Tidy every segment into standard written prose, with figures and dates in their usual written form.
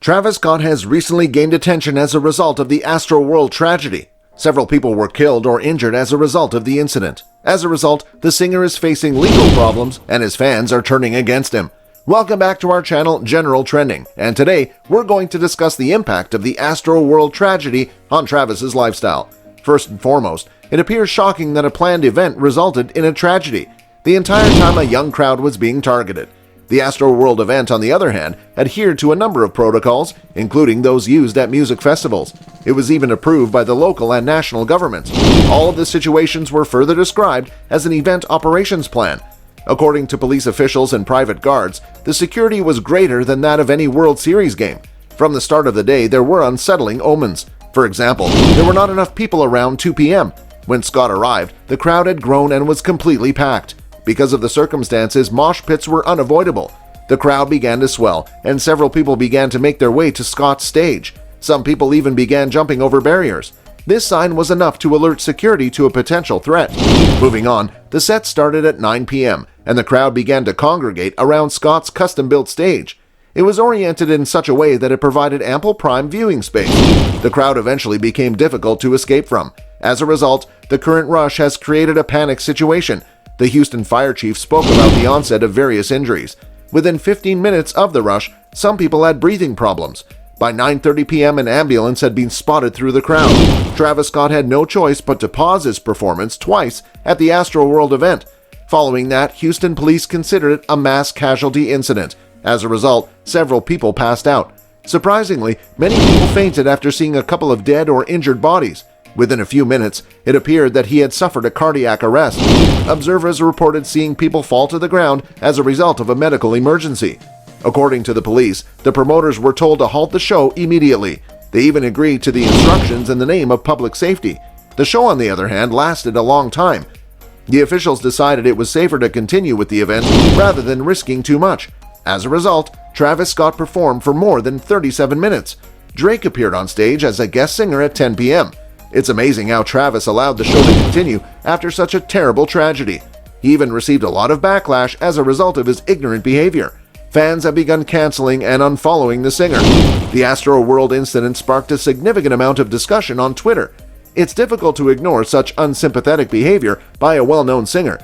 Travis Scott has recently gained attention as a result of the AstroWorld tragedy. Several people were killed or injured as a result of the incident. As a result, the singer is facing legal problems and his fans are turning against him. Welcome back to our channel, General Trending, and today we're going to discuss the impact of the AstroWorld tragedy on Travis's lifestyle. First and foremost, it appears shocking that a planned event resulted in a tragedy. The entire time a young crowd was being targeted. The AstroWorld event, on the other hand, adhered to a number of protocols, including those used at music festivals. It was even approved by the local and national governments. All of the situations were further described as an event operations plan. According to police officials and private guards, the security was greater than that of any World Series game. From the start of the day, there were unsettling omens. For example, there were not enough people around 2 p.m. When Scott arrived, the crowd had grown and was completely packed. Because of the circumstances, mosh pits were unavoidable. The crowd began to swell, and several people began to make their way to Scott's stage. Some people even began jumping over barriers. This sign was enough to alert security to a potential threat. Moving on, the set started at 9 p.m., and the crowd began to congregate around Scott's custom-built stage. It was oriented in such a way that it provided ample prime viewing space. The crowd eventually became difficult to escape from. As a result, the current rush has created a panic situation. The Houston fire chief spoke about the onset of various injuries. Within 15 minutes of the rush, some people had breathing problems. By 9:30 p.m., an ambulance had been spotted through the crowd. Travis Scott had no choice but to pause his performance twice at the AstroWorld event. Following that, Houston police considered it a mass casualty incident. As a result, several people passed out. Surprisingly, many people fainted after seeing a couple of dead or injured bodies. Within a few minutes, it appeared that he had suffered a cardiac arrest. Observers reported seeing people fall to the ground as a result of a medical emergency. According to the police, the promoters were told to halt the show immediately. They even agreed to the instructions in the name of public safety. The show, on the other hand, lasted a long time. The officials decided it was safer to continue with the event rather than risking too much. As a result, Travis Scott performed for more than 37 minutes. Drake appeared on stage as a guest singer at 10 p.m. It's amazing how Travis allowed the show to continue after such a terrible tragedy. He even received a lot of backlash as a result of his ignorant behavior. Fans have begun canceling and unfollowing the singer. The AstroWorld incident sparked a significant amount of discussion on Twitter. It's difficult to ignore such unsympathetic behavior by a well-known singer.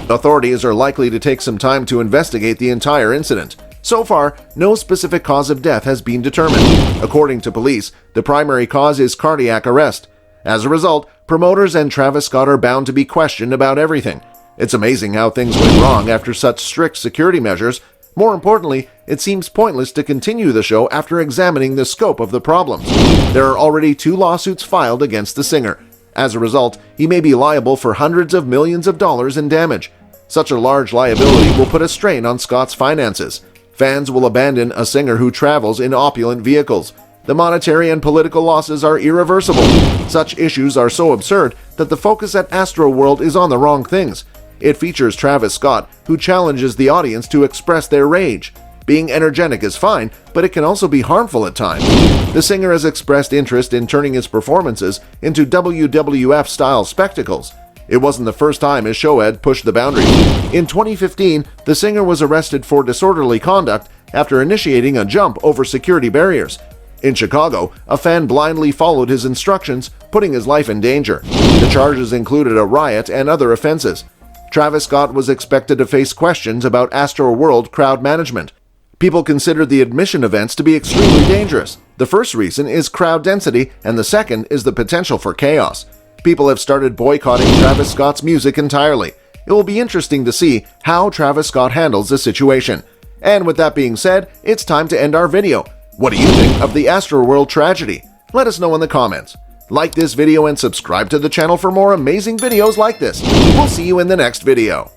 Authorities are likely to take some time to investigate the entire incident. So far, no specific cause of death has been determined. According to police, the primary cause is cardiac arrest. As a result, promoters and Travis Scott are bound to be questioned about everything. It's amazing how things went wrong after such strict security measures. More importantly, it seems pointless to continue the show after examining the scope of the problems. There are already 2 lawsuits filed against the singer. As a result, he may be liable for hundreds of millions of dollars in damage. Such a large liability will put a strain on Scott's finances. Fans will abandon a singer who travels in opulent vehicles. The monetary and political losses are irreversible. Such issues are so absurd that the focus at AstroWorld is on the wrong things. It features Travis Scott, who challenges the audience to express their rage. Being energetic is fine, but it can also be harmful at times. The singer has expressed interest in turning his performances into WWF-style spectacles. It wasn't the first time his show had pushed the boundaries. In 2015, the singer was arrested for disorderly conduct after initiating a jump over security barriers. In Chicago, a fan blindly followed his instructions, putting his life in danger. The charges included a riot and other offenses. Travis Scott was expected to face questions about AstroWorld crowd management. People consider the admission events to be extremely dangerous. The first reason is crowd density, and the second is the potential for chaos. People have started boycotting Travis Scott's music entirely. It will be interesting to see how Travis Scott handles the situation. And with that being said, it's time to end our video. What do you think of the AstroWorld tragedy? Let us know in the comments. Like this video and subscribe to the channel for more amazing videos like this. We'll see you in the next video.